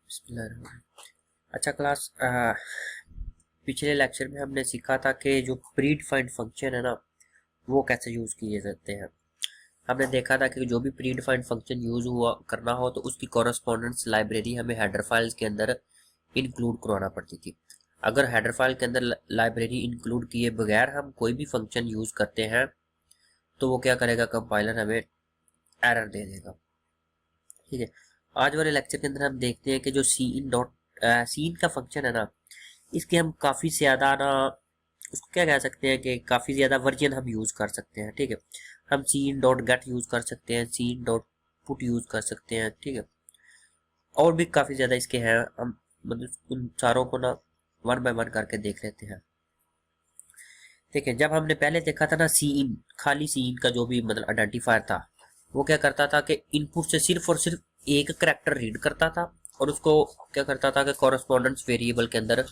बिस्मिल्लाह। अच्छा क्लास, पिछले लेक्चर में हमने सीखा था कि जो प्री डिफाइंड फंक्शन है ना, वो कैसे यूज़ किए जाते हैं। हमने देखा था कि जो भी प्री डिफाइंड फंक्शन यूज़ हुआ करना हो तो उसकी कॉरस्पॉन्डेंस लाइब्रेरी हमें हेडर फाइल्स के अंदर इंक्लूड करवाना पड़ती थी। अगर हेडर फाइल के अंदर लाइब्रेरी इंक्लूड किए बगैर हम कोई भी फंक्शन यूज़ करते हैं तो वो क्या करेगा, कंपाइलर हमें एरर दे देगा। ठीक है, आज वाले लेक्चर के अंदर हम देखते हैं कि जो सी इन का फंक्शन है ना, इसके हम काफ़ी ज़्यादा ना, उसको क्या कह सकते हैं कि काफ़ी ज़्यादा वर्जन हम यूज़ कर सकते हैं। ठीक है, हम सी इन डॉट गेट यूज़ कर सकते हैं, सी इन डॉट पुट यूज़ कर सकते हैं। ठीक है, और भी काफ़ी ज़्यादा इसके हैं। हम मतलब उन चारों को ना वन बाय वन करके देख लेते हैं। ठीक है, जब हमने पहले देखा था ना सी इन, खाली सी इन का जो भी मतलब आइडेंटिफायर था, वो क्या करता था कि इनपुट से सिर्फ और सिर्फ एक करैक्टर रीड करता था और उसको क्या करता था कि कॉरस्पॉन्डेंस वेरिएबल के अंदर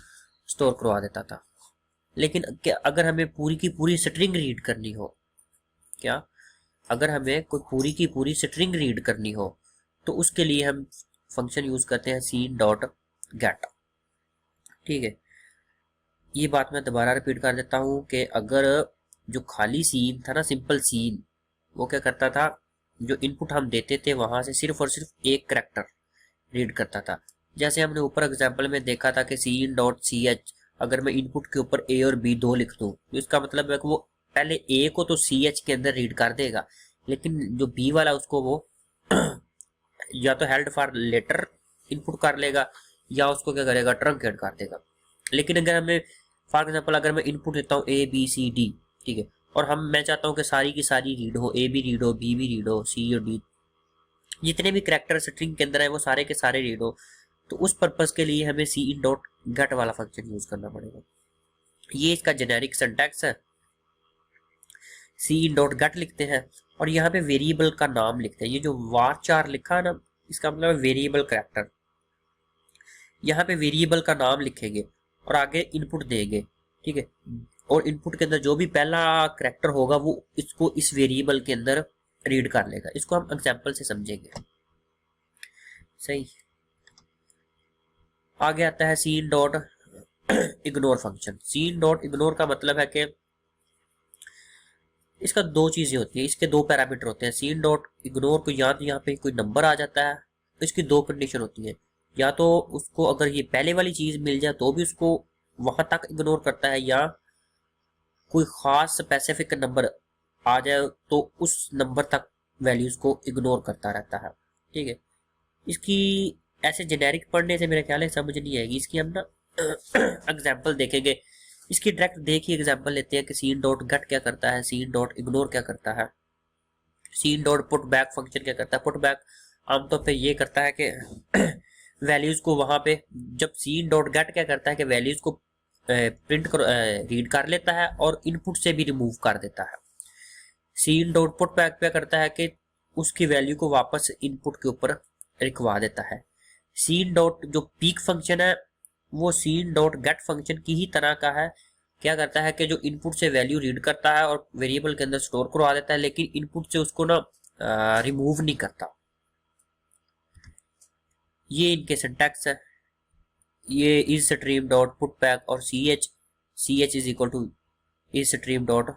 स्टोर करवा देता था। लेकिन क्या अगर हमें पूरी की पूरी स्ट्रिंग रीड करनी हो, क्या अगर हमें कोई पूरी की पूरी स्ट्रिंग रीड करनी हो तो उसके लिए हम फंक्शन यूज करते हैं सीन डॉट गेट। ठीक है, ये बात मैं दोबारा रिपीट कर देता हूँ कि अगर जो खाली सीन था ना, सिंपल सीन, वो क्या करता था, जो इनपुट हम देते थे वहां से सिर्फ और सिर्फ एक करैक्टर रीड करता था। जैसे हमने ऊपर एग्जाम्पल में देखा था कि C in dot C H, अगर मैं इनपुट के ऊपर ए और बी दो लिख दूं तो इसका मतलब है कि वो पहले ए को तो सी एच के अंदर रीड कर देगा, लेकिन जो बी वाला उसको वो या तो हेल्ड फॉर लेटर इनपुट कर लेगा या उसको क्या करेगा, ट्रंकेट कर देगा। लेकिन अगर हमें फॉर एग्जाम्पल अगर मैं इनपुट देता हूँ ए बी सी डी, ठीक है, और मैं चाहता हूँ कि सारी की सारी रीड हो, ए भी रीड हो, बी भी रीड हो, सी और डी, जितने भी करैक्टर स्ट्रिंग के अंदर है वो सारे के सारे रीड हो, तो उस पर्पज के लिए हमें सी इन डॉट गेट वाला फंक्शन यूज करना पड़ेगा। ये इसका जेनेरिक सिंटैक्स है। सी इन डॉट गेट लिखते हैं और यहाँ पे वेरिएबल का नाम लिखते हैं। ये जो वार चार लिखा है ना, इसका मतलब है वेरिएबल करैक्टर। यहाँ पे वेरिएबल का नाम लिखेंगे और आगे इनपुट देंगे। ठीक है, और इनपुट के अंदर जो भी पहला करैक्टर होगा वो इसको इस वेरिएबल के अंदर रीड कर लेगा। इसको हम एग्जाम्पल से समझेंगे। सही, आगे आता है cin dot ignore function. Cin dot ignore का मतलब है कि इसका दो चीजें होती है, इसके दो पैरामीटर होते हैं। सीन डॉट इग्नोर को या तो यहाँ पे कोई नंबर आ जाता है तो इसकी दो कंडीशन होती है, या तो उसको अगर ये पहले वाली चीज मिल जाए तो भी उसको वहां तक इग्नोर करता है, या कोई खास स्पेसिफिक नंबर आ जाए तो उस नंबर तक वैल्यूज को इग्नोर करता रहता है। ठीक है, इसकी ऐसे जेनेरिक पढ़ने से मेरे ख्याल है समझ नहीं आएगी। इसकी हम ना एग्जाम्पल देखेंगे। इसकी डायरेक्ट देखिए एग्जाम्पल लेते हैं कि सीन डॉट गेट क्या करता है, सीन डॉट इग्नोर क्या करता है, cin dot put back function क्या करता है। पुट बैक आमतौर पे ये करता है कि वैल्यूज को वहां पे, जब सीन डॉट गेट क्या करता है कि वैल्यूज को प्रिंट कर रीड कर लेता है और इनपुट से भी रिमूव कर देता है। सीन डॉट पुट बैक क्या करता है कि उसकी वैल्यू को वापस इनपुट के ऊपर लिखवा देता है। सीन डॉट जो पीक फंक्शन है वो सीन डॉट गेट फंक्शन की ही तरह का है। क्या करता है कि जो इनपुट से वैल्यू रीड करता है और वेरिएबल के अंदर स्टोर करवा देता है, लेकिन इनपुट से उसको ना रिमूव नहीं करता। ये इनके सिंटैक्स है। ये is stream dot put back और C H is equal to is stream dot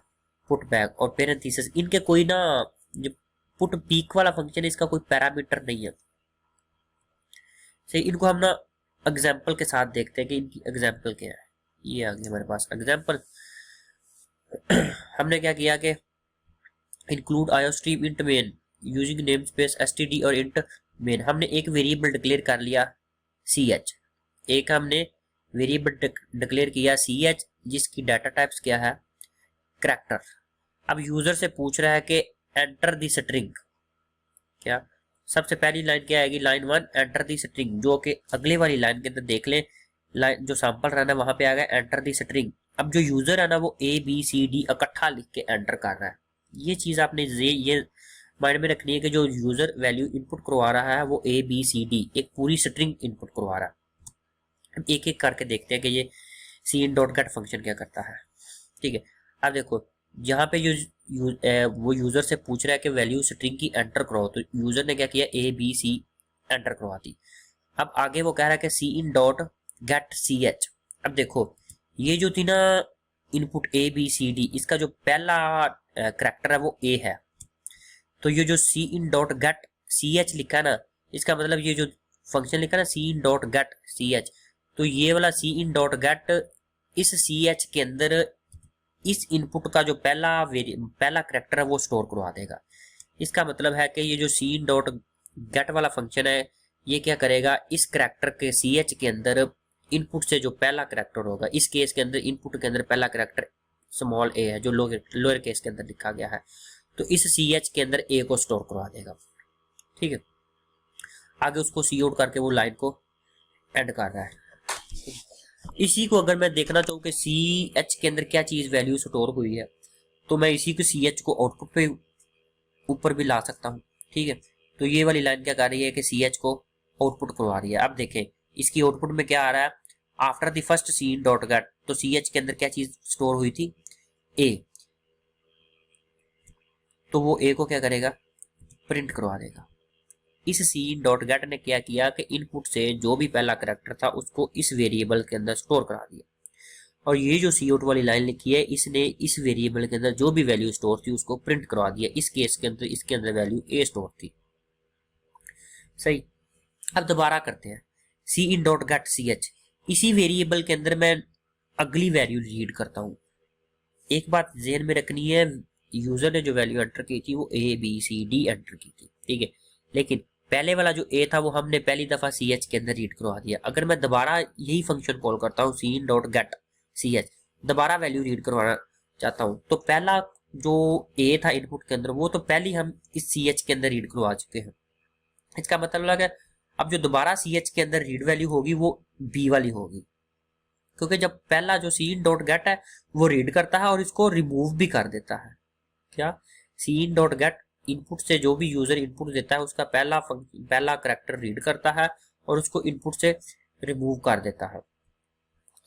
put back और पेरेंथीसिस। इनके कोई ना, जो पुट पीक वाला फंक्शन है इसका कोई पैरामीटर नहीं है। सही, इनको हम ना एग्जाम्पल के साथ देखते हैं कि इनकी एग्जाम्पल क्या है। ये आ गया हमारे पास एग्जाम्पल। हमने क्या किया कि include iostream int main using name space STD और इंट मेन। हमने एक वेरिएबल डिक्लेयर कर लिया सी एच, एक हमने वेरिएबल डिक्लेयर किया सी एच जिसकी डाटा टाइप्स क्या है, करैक्टर। अब यूजर से पूछ रहा है कि एंटर दी स्ट्रिंग। क्या सबसे पहली लाइन क्या आएगी, line one enter the string, जो कि अगले वाली लाइन के अंदर देख लें, लाइन जो सैंपल रहना है वहां पे आ गया एंटर दी स्ट्रिंग। अब जो यूजर है ना वो ए बी सी डी इकट्ठा लिख के एंटर कर रहा है। ये चीज आपने ये माइंड में रखनी है कि जो यूजर वैल्यू इनपुट करवा रहा है वो ए बी सी डी एक पूरी स्ट्रिंग इनपुट करवा रहा है। एक एक करके देखते हैं कि ये सी इन डॉट गेट फंक्शन क्या करता है। ठीक है, अब देखो यहाँ पे वो यूजर से पूछ रहा है कि वैल्यू स्ट्रिंग की एंटर करो, तो यूजर ने क्या किया, ए बी सी एंटर करवा दी। अब आगे वो कह रहा है कि सी इन डॉट गेट सी एच। अब देखो ये जो थी ना input A B C D, इसका जो पहला करैक्टर है वो ए है, तो ये जो सी इन डॉट गेट सी एच लिखा है ना, इसका मतलब ये जो फंक्शन लिखा है ना सी इन डॉट गेट सी एच, तो ये वाला सी इन डॉट गेट इस सी एच के अंदर इस इनपुट का जो पहला करैक्टर है वो स्टोर करवा देगा। इसका मतलब है कि ये जो सी इन डॉट गेट वाला फंक्शन है ये क्या करेगा, इस करैक्टर के सी एच के अंदर इनपुट से जो पहला करैक्टर होगा, इस केस के अंदर इनपुट के अंदर पहला करैक्टर स्मॉल ए है जो लोअर केस के अंदर लिखा गया है, तो इस सी एच के अंदर ए को स्टोर करवा देगा। ठीक है, आगे उसको सी आउट करके वो लाइन को एंड कर रहा है। इसी को अगर मैं देखना चाहूँ कि सी एच के अंदर क्या चीज वैल्यू स्टोर हुई है, तो मैं इसी को सी एच को आउटपुट पे ऊपर भी ला सकता हूँ। ठीक है, तो ये वाली लाइन क्या कर रही है कि सी एच को आउटपुट करवा रही है। अब देखें इसकी आउटपुट में क्या आ रहा है, after the first C in dot get, तो सी एच के अंदर क्या चीज स्टोर हुई थी, ए, तो वो ए को क्या करेगा, प्रिंट करवा देगा। इस सी इन डॉट गेट ने क्या किया कि इनपुट से जो भी पहला करैक्टर था उसको इस वेरिएबल के अंदर स्टोर करा दिया, और ये जो सी आउट वाली लाइन लिखी है इसने इस वेरिएबल के अंदर जो भी वैल्यू स्टोर थी उसको प्रिंट करवा दिया। इस केस के अंदर इसके अंदर वैल्यू ए स्टोर थी। सही, अब दोबारा करते हैं सी इन डॉट गेट सी एच, इसी वेरिएबल के अंदर मैं अगली वैल्यू रीड करता हूँ। एक बात ध्यान में रखनी है, यूजर ने जो वैल्यू एंटर की थी वो A B C D enter की थी। ठीक है, लेकिन पहले वाला जो ए था वो हमने पहली दफा सी एच के अंदर रीड करवा दिया। अगर मैं दोबारा यही फंक्शन कॉल करता हूँ सी इन डॉट गेट सी एच, दोबारा वैल्यू रीड करवाना चाहता हूँ, तो पहला जो ए था इनपुट के अंदर वो तो पहले हम इस सी एच के अंदर रीड करवा चुके हैं। इसका मतलब है अब जो दोबारा सी एच के अंदर रीड वैल्यू होगी वो बी वाली होगी, क्योंकि जब पहला जो सी इन डॉट गेट है वो रीड करता है और इसको रिमूव भी कर देता है। क्या, सी इन डॉट गेट इनपुट से जो भी यूजर इनपुट देता है उसका पहला करैक्टर रीड करता है और उसको इनपुट से रिमूव कर देता है।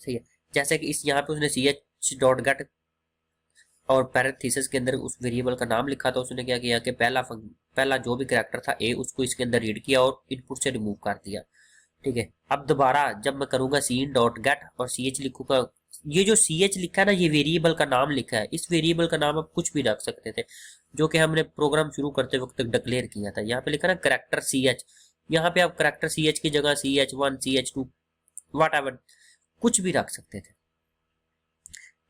सही है, जैसे कि इस यहाँ पे उसने सी एच डॉट गेट और पैरेंथेसिस के अंदर उस वेरिएबल का नाम लिखा था, उसने क्या किया कि पहला जो भी करैक्टर था ए उसको इसके अंदर रीड किया और इनपुट से रिमूव कर दिया। ठीक है, अब दोबारा जब मैं करूंगा सी इन डॉट गेट और सी एच लिखूंगा, ये जो सी एच लिखा है ना ये वेरिएबल का नाम लिखा है, इस वेरिएबल का नाम आप कुछ भी रख सकते थे जो कि हमने प्रोग्राम शुरू करते वक्त डिक्लेयर किया था। यहाँ पे लिखा ना करैक्टर सी एच, यहाँ पे आप करैक्टर सी एच की जगह C H one C H two whatever कुछ भी रख सकते थे।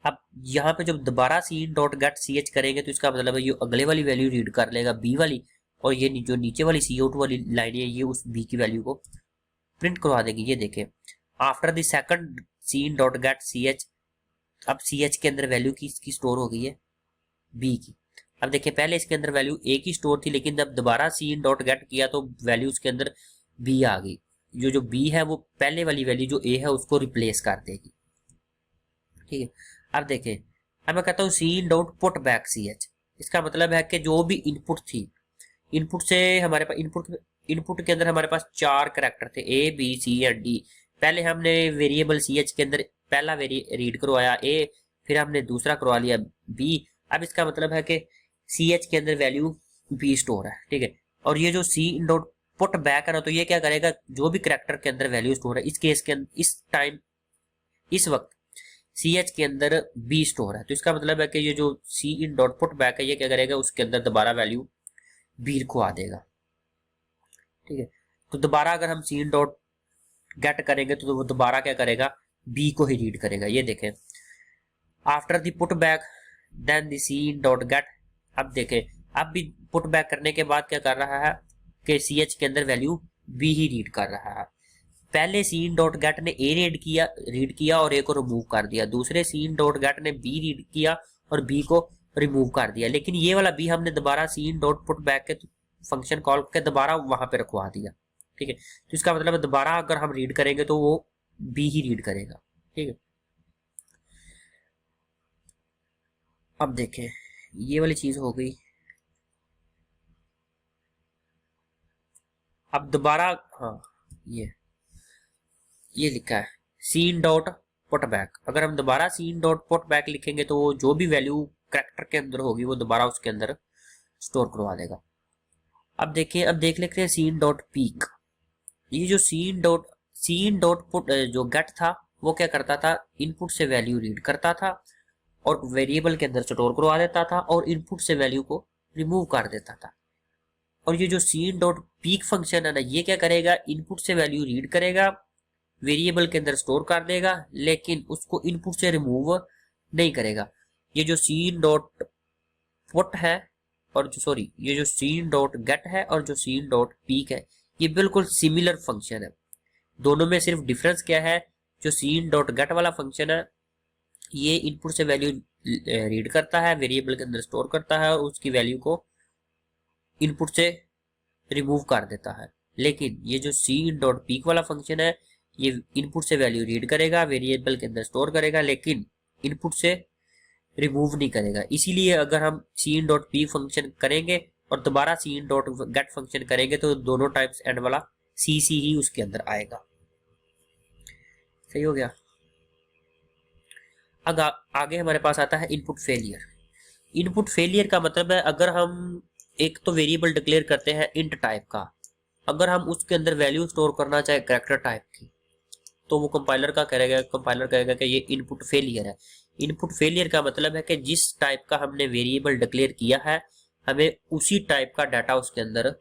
अब यहाँ पे जब दोबारा सी इन डॉट गेट सी एच करेंगे तो इसका मतलब है ये अगले वाली वैल्यू रीड कर लेगा बी वाली, और ये जो नीचे वाली सी आउट वाली लाइन है ये उस बी की वैल्यू को प्रिंट करवा देगी। ये देखें after the second C in dot get C H, अब सी एच के अंदर वैल्यू किसकी स्टोर हो गई है, बी की। अब देखिए पहले इसके अंदर वैल्यू ए की स्टोर थी, लेकिन जब दोबारा सी इन डॉट गेट किया तो वैल्यू उसके अंदर बी आ गई। जो बी है वो पहले वाली वैल्यू जो ए है उसको रिप्लेस कर देगी। ठीक है, अब देखें अब मैं कहता हूँ सी इन dot put back C H, इसका मतलब है कि जो भी इनपुट थी, इनपुट से हमारे पास इनपुट के अंदर हमारे पास चार करैक्टर थे A B C and D. पहले हमने वेरिएबल सी एच के अंदर पहला रीड करवाया ए, फिर हमने दूसरा करवा लिया बी। अब इसका मतलब है कि सी एच के अंदर वैल्यू बी स्टोर है। ठीक है, और ये जो सी इन डॉट पुट बैक है ना, तो ये क्या करेगा, जो भी करैक्टर के अंदर वैल्यू स्टोर है इस केस के अंदर इस वक्त सी एच के अंदर बी स्टोर है, तो इसका मतलब है कि ये जो सी इन डॉट पुट बैक है ये क्या करेगा, उसके अंदर दोबारा वैल्यू बी को आ देगा। ठीक है, तो दोबारा अगर हम सी इन डॉट गेट करेंगे तो वो दोबारा क्या करेगा, बी को ही रीड करेगा। ये देखें after the put back then the C in dot get. अब देखें अब भी पुट बैक करने के बाद क्या कर रहा है कि सी एच के अंदर वैल्यू बी ही रीड कर रहा है। पहले सी इन डॉट गेट ने ए रीड किया और ए को रिमूव कर दिया, दूसरे सी इन डॉट गेट ने बी रीड किया और बी को रिमूव कर दिया, लेकिन ये वाला बी हमने दोबारा सी इन डॉट पुट बैक के फंक्शन कॉल के दोबारा वहां पे रखवा दिया। ठीक है, तो इसका मतलब है दोबारा अगर हम रीड करेंगे तो वो बी ही रीड करेगा। ठीक है, अब देखें ये वाली चीज हो गई। अब दोबारा हाँ ये लिखा है सी इन डॉट पुट बैक, अगर हम दोबारा सी इन डॉट पुट बैक लिखेंगे तो जो भी वैल्यू करैक्टर के अंदर होगी वो दोबारा उसके अंदर स्टोर करवा देगा। अब देखिए अब देख लेते हैं सी इन डॉट पीक। ये जो सीन डॉट पुट जो गेट था वो क्या करता था, इनपुट से वैल्यू रीड करता था और वेरिएबल के अंदर स्टोर करवा देता था और इनपुट से वैल्यू को रिमूव कर देता था। और ये जो सीन डॉट पीक फंक्शन है ना, ये क्या करेगा, इनपुट से वैल्यू रीड करेगा, वेरिएबल के अंदर स्टोर कर देगा, लेकिन उसको इनपुट से रिमूव नहीं करेगा। ये जो सीन डॉट पुट है और जो सॉरी ये जो सीन डॉट गेट है और जो सीन डॉट पीक है, ये बिल्कुल सिमिलर फंक्शन है। दोनों में सिर्फ डिफरेंस क्या है, जो सीन डॉट गेट वाला फंक्शन है ये इनपुट से वैल्यू रीड करता है, वेरिएबल के अंदर स्टोर करता है और उसकी वैल्यू को इनपुट से रिमूव कर देता है। लेकिन ये जो सीन डॉट पीक वाला फंक्शन है ये इनपुट से वैल्यू रीड करेगा, वेरिएबल के अंदर स्टोर करेगा, लेकिन इनपुट से रिमूव नहीं करेगा। इसीलिए अगर हम सीन डॉट पी फंक्शन करेंगे और दोबारा सीन डॉट गेट फंक्शन करेंगे तो दोनों टाइप्स एंड वाला सी ही उसके अंदर आएगा। सही हो गया। आगे हमारे पास आता है इनपुट फेलियर। इनपुट फेलियर का मतलब है, अगर हम एक तो वेरिएबल डिक्लेयर करते हैं इंट टाइप का, अगर हम उसके अंदर वैल्यू स्टोर करना चाहे कैरेक्टर टाइप की, तो वो कंपाइलर कहेगा कि ये इनपुट फेलियर है। इनपुट फेलियर का मतलब है कि जिस टाइप का हमने वेरिएबल डिक्लेयर किया है हमें उसी टाइप का डाटा उसके अंदर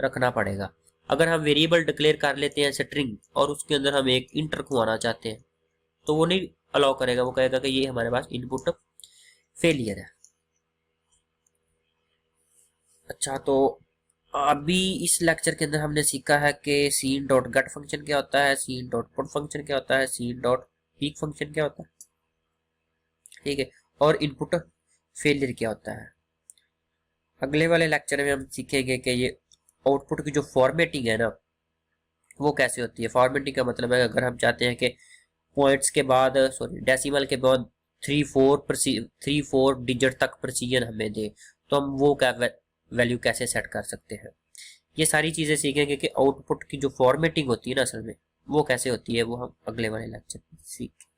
रखना पड़ेगा। अगर हम वेरिएबल डिक्लेयर कर लेते हैं स्ट्रिंग और उसके अंदर हम एक इंट रखवाना चाहते हैं तो वो नहीं अलाउ करेगा, वो कहेगा कि ये हमारे पास इनपुट फेलियर है। अच्छा, तो अभी इस लेक्चर के अंदर हमने सीखा है कि सीन डॉट गेट फंक्शन क्या होता है, सीन डॉट पुट फंक्शन क्या होता है, सीन डॉट पीक फंक्शन क्या होता है, ठीक है, और इनपुट फेलियर क्या होता है। अगले वाले लेक्चर में हम सीखेंगे कि ये आउटपुट की जो फॉर्मेटिंग है ना वो कैसे होती है। फॉर्मेटिंग का मतलब है अगर हम चाहते हैं कि पॉइंट्स के बाद डेसिमल के बाद 3-4 डिजिट तक प्रेसिजन हमें दे, तो हम वो क्या वैल्यू कैसे सेट कर सकते हैं। ये सारी चीजें सीखेंगे कि आउटपुट की जो फॉर्मेटिंग होती है ना असल में वो कैसे होती है, वो हम अगले वाले लेक्चर में सीखेंगे।